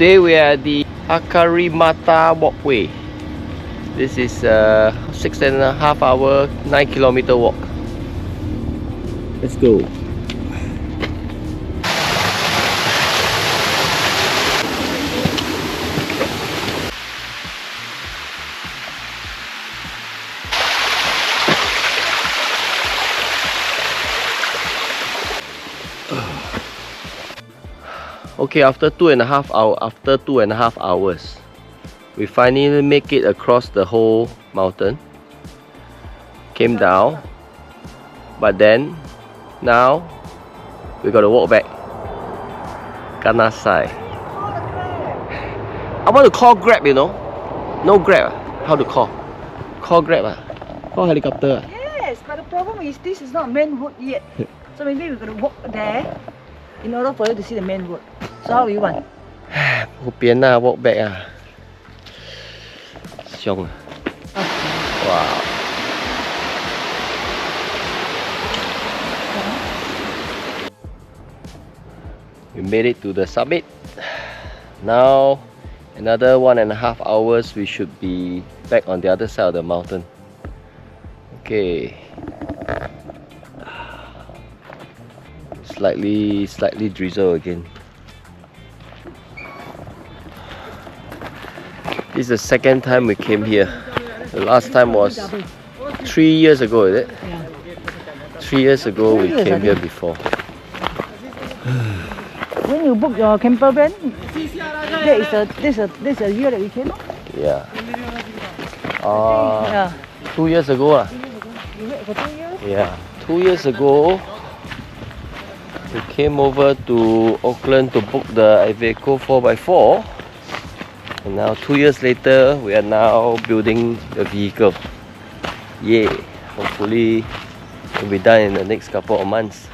Today we are at the Hakarimata walkway. This is a 6.5 hour, 9-kilometer walk. Let's go. Okay, after 2.5 hours, we finally make it across the whole mountain. Came down, but then now we gotta walk back. Kanasai. I want to call Grab, you know. No Grab. How to call? Call Grab. Call helicopter. Yes, but the problem is this is not main road yet. So maybe we're gonna walk there in order for you to see the main road. So how do you want? 不边啊 walk back 啊 凶啊 Wow. We made it to the summit. Now another 1.5 hours we should be back on the other side of the mountain. Okay. Slightly drizzle again. This is the second time we came here. The last time was 3 years ago, is it? Yeah. 3 years ago we came here before. When you book your campervan, this is a year that we came. Yeah. Yeah. 2 years ago. You wait for 2 years? Yeah. 2 years ago we came over to Auckland to book the Iveco 4x4. And now 2 years later, we are now building the vehicle. Yay! Hopefully, it will be done in the next couple of months.